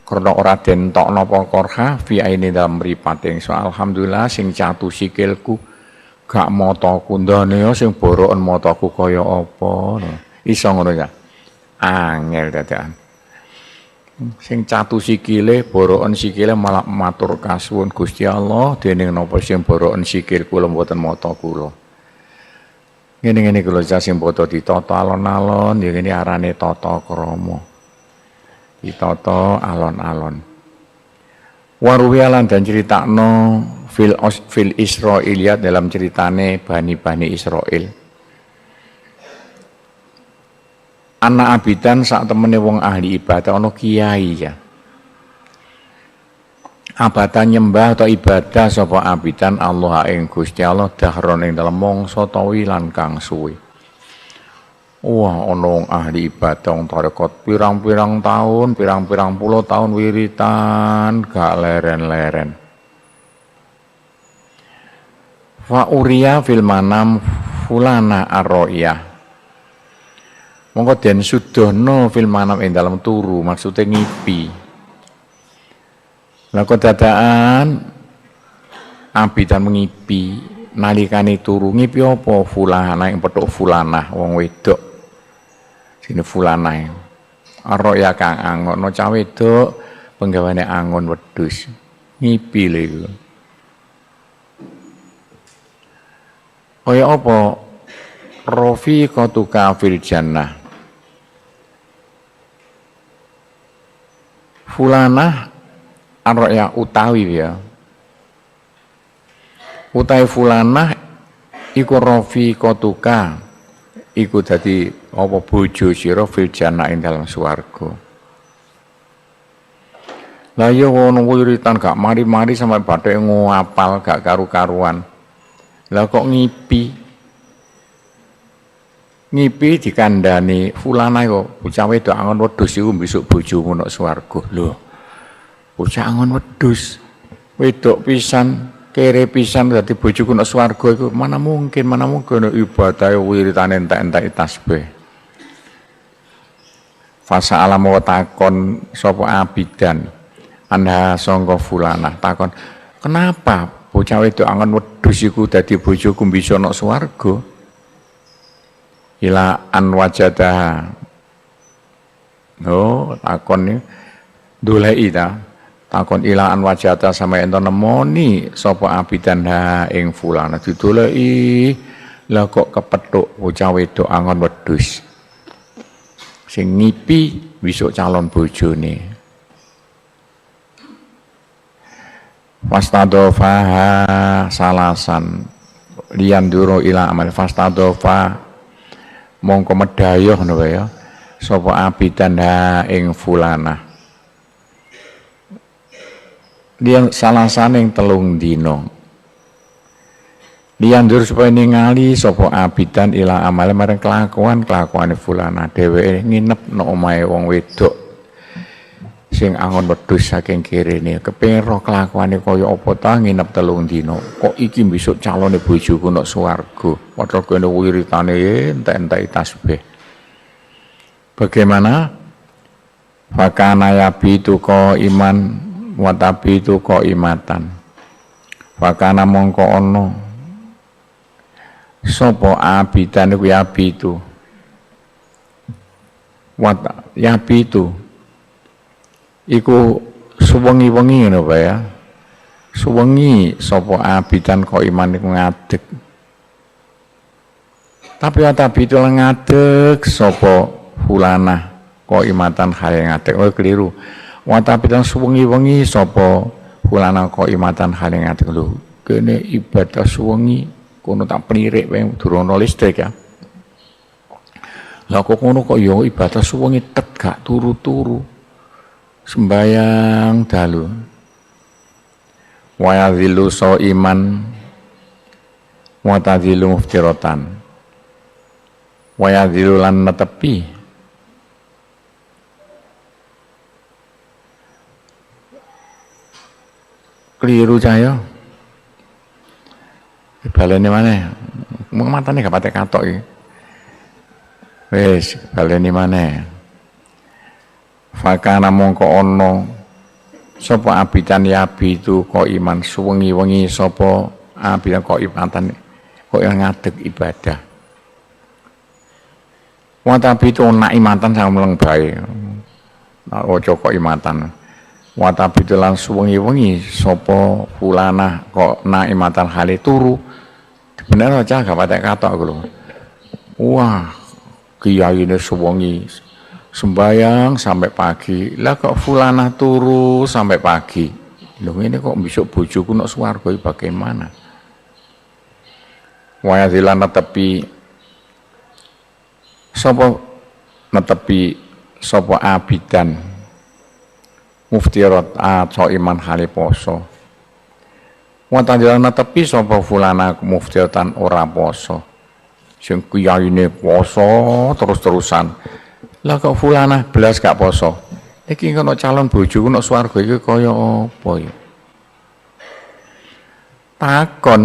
Karena ora den tokno apa korha fi aini dalam mripat ingsun. Alhamdulillah sing catu sikilku gak mataku ndane sing boroken mataku kaya apa. Iso ngono ya. Angel dadakan. Sing catu sikile boroken sikile malah matur kasuwun Gusti Allah dening napa sing boroken sikil kula mboten mata kula. Ngene-ngene kula sing boten ditata alon-alon ya ngene arane tata krama. Ditata alon-alon. Waruwialan dan critakno fil Israiliyat dalam ceritane Bani Israil. Anak abidan sak temene wong ahli ibadah ana kiai ya. Abadan nyembah atau ibadah sapa abidan Allah ing Gusti Allah dahron ing dalem mangsa tawilan kang suwe. Wah ana wong ahli ibadah wong tarekat pirang-pirang tahun, pirang-pirang puluh tahun wiritan gak leren-leren. Fa uriya fil manam fulana ar-ra'iyah. Monggo den sudono fil manam ing dalam turu maksudnya ngipi. Lah kok dadaan abidan mengipi nalikane turu ngipi apa fulana ing petuk fulanah wong wedok. Sine fulanah. Arroya kang angon cah wedok penggawane angon wedhus. Ngipi lho iku. Kaya apa? Rafiqatuka fil jannah. Fulanah arroya utawi ya. Utawi fulanah iku rafiqatuka iku dadi apa bojo sira fil jannah ing dalam swarga. Lah ya ngono wiritan gak mari-mari sampai bathike ngapal gak karu-karuan. Lah kok ngipi dikandani fulana kok bocah wedok angon wedhus iku besok bojomu nek swarga. Lho. Bocah angon wedhus. Wedok pisan, kere pisan dadi bojoku nek swarga iku mana mungkin ibadah wiritane entek-entek tasbih. Fasa alam wa takon sapa abidan anha sangka fulana takon kenapa bocah wedok angon wedhus iku dadi bojoku bisa nek swarga? Ila an wajadaha. Oh, takon ni doleki ta. Takon ila an wajada sama ento nemoni sapa abidan ha ing fulana didoleki. Lah kok kepethuk bocah wedok angon wedhus. Sing ngipi besok calon bojone. Fastadofaha salasan liyanduro ila amal fastadofa mongko medhayoh ngono ya sapa abidan ha ing fulana dia salasaning telung dina liandur supaya ningali sapa abidan ila amal marang kelakuane fulana dheweke nginep nang omahe wong wedok sing angon wedhus saking kirene kepengin roh kelakuane kaya apa ta nginep telung dina kok iki besok calone bojoku nek swarga padahal kene wiritane entek-entek tasbih. Bagaimana? Fakana yabitu iman wa tabitu imatan. Fakana mongko ana sapa abidan iku yabitu. Wa yabitu iku suwengi-wengi ngono bae ya. Suwengi sapa abidan iman iku ngadeg. Tapi itu ngadeg sapa fulanah imatan hale ngadeg. Oh keliru. Watapitan suwengi-wengi sapa fulanah imatan hale ngadeg lho. Kene ibadah suwengi kono tak penirik wae durung listrik ya. Lah kok ngono kok ya ibadah suwengi tek gak turu-turu. Sembayang dalu. Wa yadhillu iman wa tadhillu muftiratan. Wa yadhillu lan netepi keliru cahya balene maneh mung matane gak patek katok iki wis balene maneh fakana mongko ana Sapa abidan yabi itu kok iman suwengi-wengi sapa abidan kok ibatan kok yang ngadeg ibadah. Wa tabi itu naimatan sang meleng bae. Ojo kok imatan. Wa tabi itu lan suwengi-wengi sapa fulana kok naimatan hale turu. Bener aja gak patek katok aku lho. Wah, kiyaine suwengi sembayang sampai pagi. Lah kok fulana turu sampai pagi. Lho ini kok besok bojoku nek swarga bagaimana? Wa yadilana tepi sapa netepi sapa abidan muftirat atau iman hale poso wa tanjana netepi sapa fulana muftiratan ora poso sing kiyaine poso terus-terusan lah kok fulana belas gak poso iki kono calon bojoku nek swarga iki kaya apa ya takon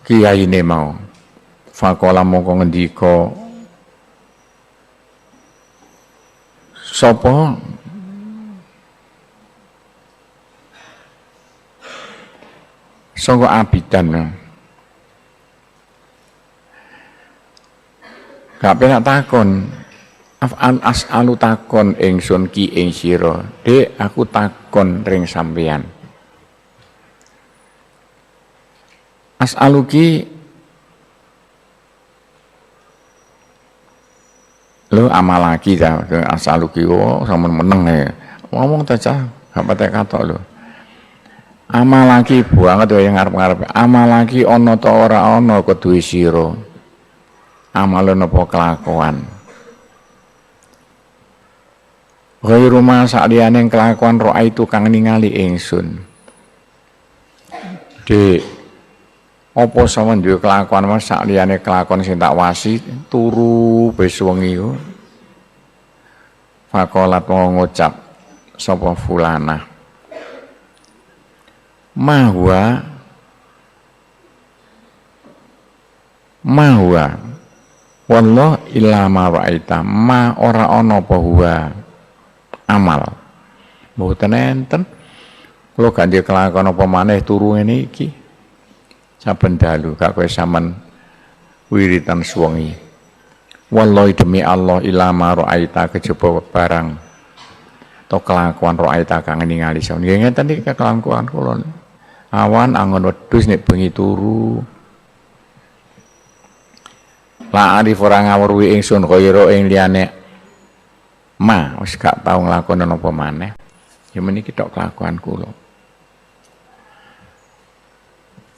kiyaine mau faqala mongko ngendika sapa sangka abidan gak penak takon afan as'alu takon ingsun ki ing sira Dek aku takon ring sampeyan as'alu ki lo amal lagi ta asal ki sama meneng ya ngomong ta cah gak patek katok lo amal lagi banget yang ngarep-ngarep amal lagi ana ta ora ana kudu sira amal napa kelakuan ghairu ma saliyane kelakuan roa itu kang ningali ingsun Dek apa sampeyan duwe kelakuan mas saliyane kelakuan sing tak wasi turu wis wengi yo faqalat mau ngucap sapa fulana mahwa wallah illa ma ra'aita ma ora ana apa huwa amal mboten enten kula gak ndek kelakuan apa maneh turu ngene iki saben dalu gak kowe sampean wiritan suwengi wallahi demi Allah ila ma ra'aita kejaba barang to kelakuan ra'aita kang ningali sawen nggih ngeten iki kelakuan kula awan angon wedhus nek bengi turu la arif ora ngawruhi ingsun kaya ing liyane ma wis gak tau nglakoni apa maneh ya meniki tok kelakuan kula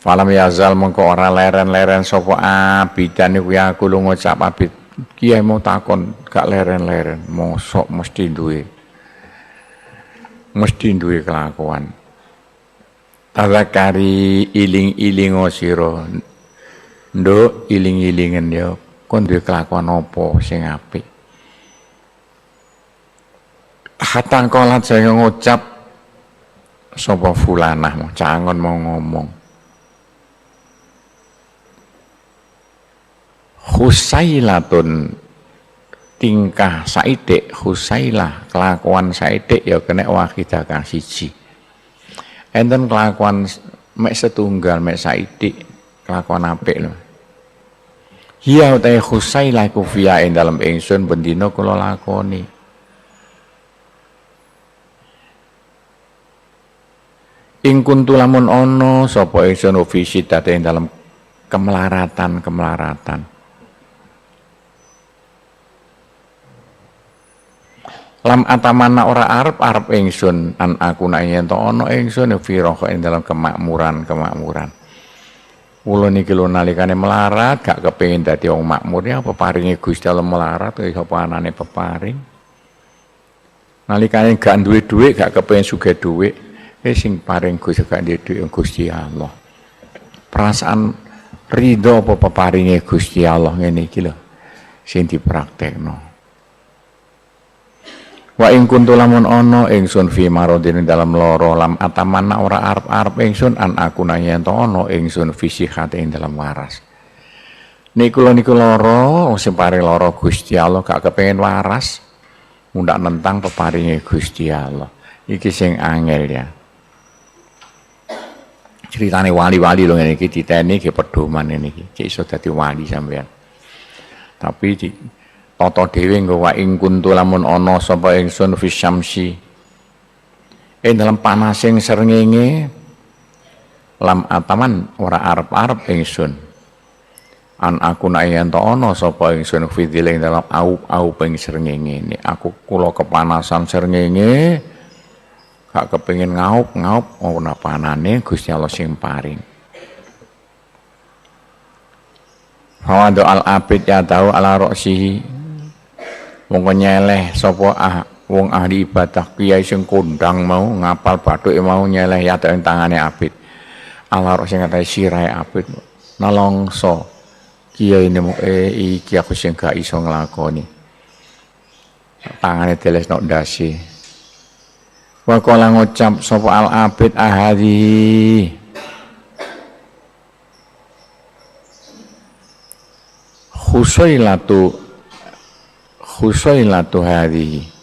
Falam yazal mengko ora leren-leren sapa abidan niku ya aku lu ngucap abid kiai mau takon gak leren-leren mosok mesti duwe kelakuan tazakari iling-iling sira nduk iling-ilingen ya kon duwe kelakuan apa sing apik hatang kolat saya ngucap sapa fulanah mau cangon mau ngomong Husailatun tingkah saidik Husailah kelakuan saidik ya kena wakidah kang siji enten kelakuan mek setunggal mek saidik kelakuan apik lho hiya utai Husailah kufia ing dalam ingsun bendina kula lakoni ing kuntu lamun ana sapa ingsun fisidate ing dalam kemelaratan lam atamana ora arep ingsun an aku nek yen to ana ingsun fi roha ing dalam kemakmuran kula niki lho nalikane melarat gak kepengin dadi wong makmur ya peparinge Gusti Allah melarat kaya apa anane peparing nalikane gak duwe dhuwit gak kepengin sugih dhuwit sing paring Gusti gak duwe dhuwit Gusti Allah perasaan ridho apa peparinge Gusti Allah ngene iki lho sing dipraktekno wa ing kuntu lamun ana ingsun fi maradin dalam loro lam atamanna ora arep ingsun an aku yen to ana ingsun fi sihate ing dalam waras niku loro sing paring loro Gusti Allah gak kepengin waras mundak nentang peparinge Gusti Allah Iki sing angel ya. Ceritane wali-wali lho ngene iki diteni ge pedoman ngene iki. Cek iso dadi wali sampean. Tapi di tata dhewe nggo wa ing kuntu lamun ana sapa ingsun fi syamsi. Dalam panasing srengenge lam ataman ora arep-arep ingsun. An aku nek yen to ana sapa ingsun fidiling dalam aup ing srengenge. Nek aku kula kepanasan srengenge gak kepengin ngaup ana panane Gusti Allah sing paring. Fawadu al-abid ya tahu ala roksihi. Wong nyeleh sapa wong ahli ibadah kiai sing kondang mau ngapal bathuke mau nyeleh ya ing tangane abid. Ala roksi ngatai sirahe abid. Nalongso kiai nemu iki aku sing gak iso nglakoni. Tangane delesno ndase. Wa qala ngucap sapa al-abid ahadi. Khusailatu hadhihi.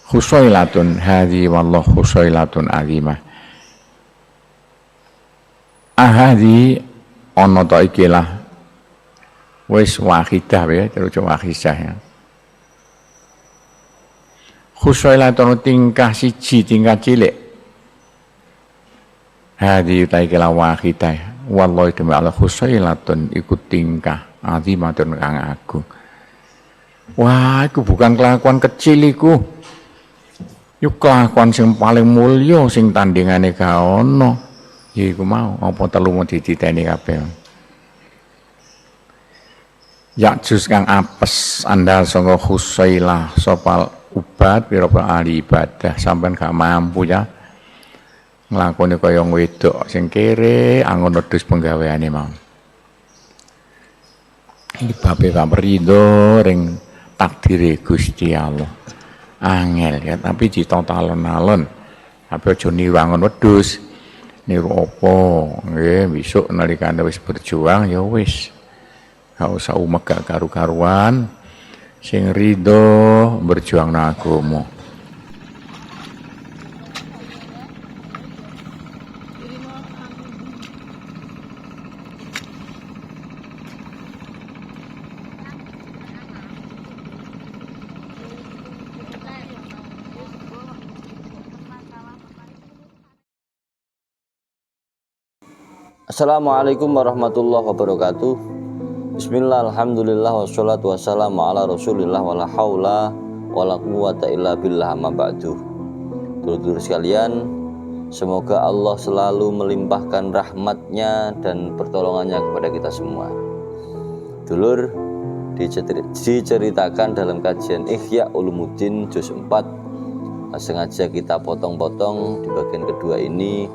Khusailatun hadhihi wallahu khusailatun azimah. Ahadi ana ta ikilah wis wahidah ya terus wahidah ya. Khusailatun tingkah siji tingkah cilik. Hadi ta ikilah wahidah. Wallahi demi Allah khusailatun ikut tingkah azimatun kang agung. Wah, iku bukan kelakuan kecil iku. Yuk kelakuan sing paling mulya sing tandingane gak ono. Ya iku mau apa telu mau dititeni kabeh. Ya jus kang apes andal sanga khusailah sapa ubat pira-pira ahli ibadah sampean gak mampu ya. Nglakoni kaya wedok sing kere angon wedhus penggaweane mau. Iki babe pamrido ring takdire Gusti Allah. Angel ya tapi ditata alon-alon. Tapi aja niru angon wedhus. Niru apa? Nggih, besok nalikane wis berjuang ya wis. Gak usah umek gak karu-karuan. Sing rido berjuang nang agama. Assalamualaikum warahmatullahi wabarakatuh. Bismillah, alhamdulillah, wassalatu wassalamu ala rasulillah wala haula wala quwata illa billah amma ba'du. Dulur-dulur sekalian, semoga Allah selalu melimpahkan rahmatnya dan pertolongannya kepada kita semua. Dulur, diceritakan dalam kajian Ihya Ulumuddin juz 4. Sengaja kita potong-potong di bagian kedua ini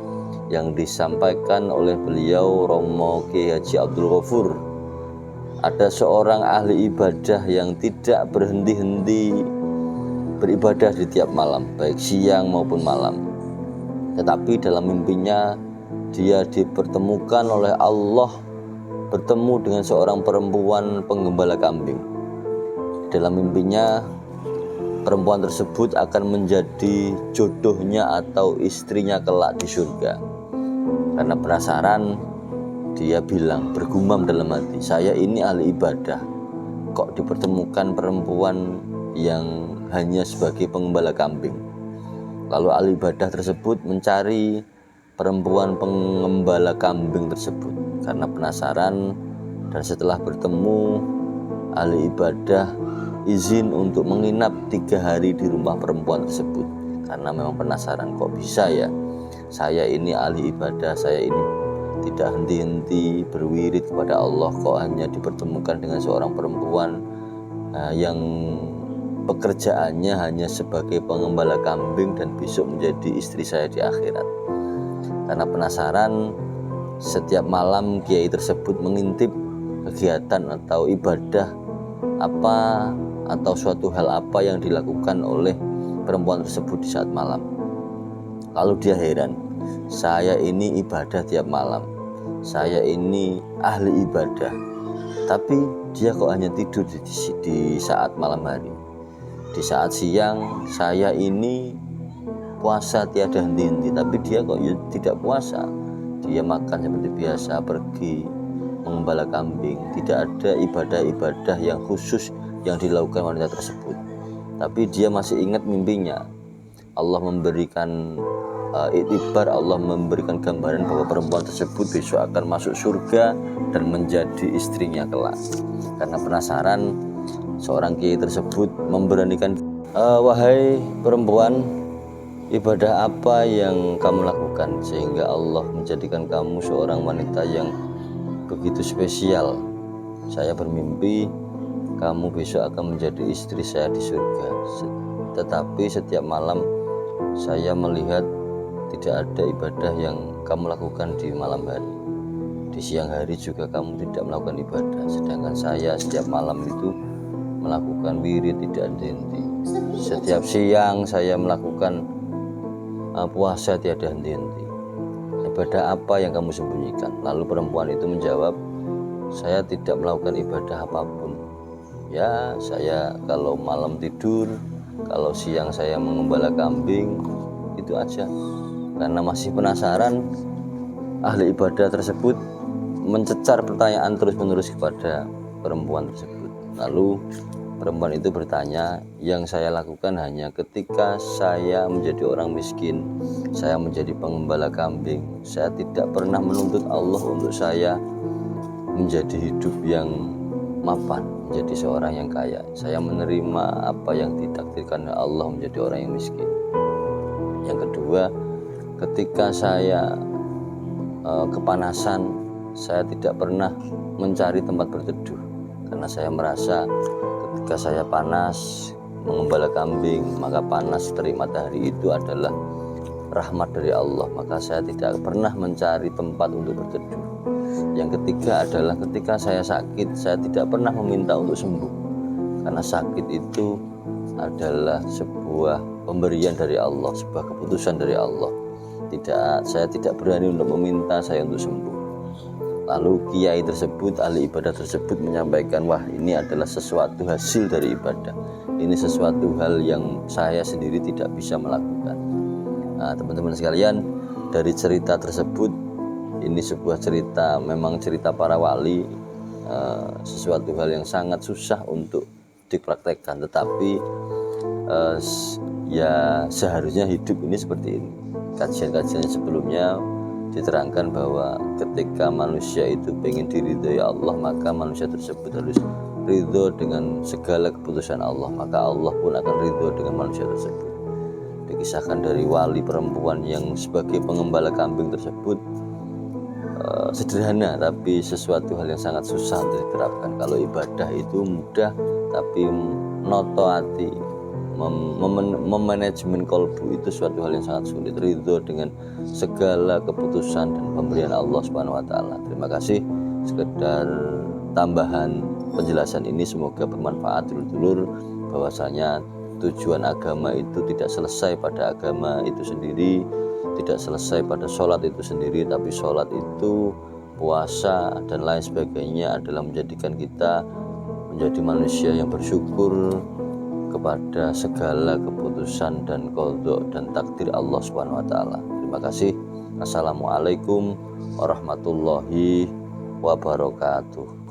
yang disampaikan oleh beliau Romo Kiai Haji Abdul Ghafur. Ada seorang ahli ibadah yang tidak berhenti-henti beribadah di tiap malam, baik siang maupun malam. Tetapi dalam mimpinya dia dipertemukan oleh Allah, bertemu dengan seorang perempuan penggembala kambing. Dalam mimpinya perempuan tersebut akan menjadi jodohnya atau istrinya kelak di surga. Karena penasaran, dia bilang, bergumam dalam hati, saya ini ahli ibadah, kok dipertemukan perempuan yang hanya sebagai penggembala kambing. Lalu ahli ibadah tersebut mencari perempuan penggembala kambing tersebut karena penasaran, dan setelah bertemu, ahli ibadah izin untuk menginap 3 hari di rumah perempuan tersebut karena memang penasaran, kok bisa ya saya ini ahli ibadah, saya ini tidak henti-henti berwirid kepada Allah, kok hanya dipertemukan dengan seorang perempuan yang pekerjaannya hanya sebagai penggembala kambing dan besok menjadi istri saya di akhirat. Karena penasaran, setiap malam kiai tersebut mengintip kegiatan atau ibadah apa atau suatu hal apa yang dilakukan oleh perempuan tersebut di saat malam. Lalu dia heran, saya ini ibadah tiap malam, saya ini ahli ibadah, tapi dia kok hanya tidur di saat malam hari. Di saat siang saya ini puasa tiada henti-henti, tapi dia kok ya tidak puasa. Dia makan seperti biasa, pergi mengembala kambing. Tidak ada ibadah-ibadah yang khusus yang dilakukan wanita tersebut. Tapi dia masih ingat mimpinya. Allah memberikan iktibar, Allah memberikan gambaran bahwa perempuan tersebut besok akan masuk surga dan menjadi istrinya kelak. Karena penasaran, seorang kiai tersebut memberanikan, wahai perempuan, ibadah apa yang kamu lakukan sehingga Allah menjadikan kamu seorang wanita yang begitu spesial? Saya bermimpi kamu besok akan menjadi istri saya di surga. Tetapi setiap malam saya melihat tidak ada ibadah yang kamu lakukan di malam hari. Di siang hari juga kamu tidak melakukan ibadah. Sedangkan saya setiap malam itu melakukan wirid tidak henti-henti. Setiap siang saya melakukan puasa tiada henti-henti. Ibadah apa yang kamu sembunyikan? Lalu perempuan itu menjawab, saya tidak melakukan ibadah apapun. Ya, saya kalau malam tidur, kalau siang saya mengembala kambing, itu aja. Karena masih penasaran, ahli ibadah tersebut mencecar pertanyaan terus-menerus kepada perempuan tersebut. Lalu perempuan itu bertanya, yang saya lakukan hanya ketika saya menjadi orang miskin, saya menjadi pengembala kambing. Saya tidak pernah menuntut Allah untuk saya menjadi hidup yang mapan, menjadi seorang yang kaya. Saya menerima apa yang ditakdirkan oleh Allah menjadi orang yang miskin. Yang kedua, ketika saya kepanasan, saya tidak pernah mencari tempat berteduh karena saya merasa ketika saya panas mengembala kambing, maka panas terik matahari itu adalah rahmat dari Allah, maka saya tidak pernah mencari tempat untuk berteduh. Yang ketiga adalah ketika saya sakit, saya tidak pernah meminta untuk sembuh karena sakit itu adalah sebuah pemberian dari Allah, sebuah keputusan dari Allah. Saya tidak berani untuk meminta saya untuk sembuh. Lalu kiai tersebut, ahli ibadah tersebut menyampaikan, wah ini adalah sesuatu hasil dari ibadah. Ini sesuatu hal yang saya sendiri tidak bisa melakukan. Nah, teman-teman sekalian, dari cerita tersebut, ini sebuah cerita, memang cerita para wali, sesuatu hal yang sangat susah untuk dipraktekkan, tetapi ya seharusnya hidup ini seperti ini. Kajian-kajian sebelumnya diterangkan bahwa ketika manusia itu ingin diridhoi Allah, maka manusia tersebut harus ridho dengan segala keputusan Allah, maka Allah pun akan ridho dengan manusia tersebut. Dikisahkan dari wali perempuan yang sebagai pengembala kambing tersebut, sederhana tapi sesuatu hal yang sangat susah untuk diterapkan. Kalau ibadah itu mudah, tapi noto hati, memanajemen kolbu itu suatu hal yang sangat sulit. Ridho dengan segala keputusan dan pemberian Allah Subhanahu wa taala. Terima kasih, sekedar tambahan penjelasan ini, semoga bermanfaat dulur-dulur, bahwasanya tujuan agama itu tidak selesai pada agama itu sendiri, tidak selesai pada sholat itu sendiri, tapi sholat itu, puasa dan lain sebagainya adalah menjadikan kita menjadi manusia yang bersyukur kepada segala keputusan dan qadha dan takdir Allah Subhanahu wa taala. Terima kasih. Assalamualaikum warahmatullahi wabarakatuh.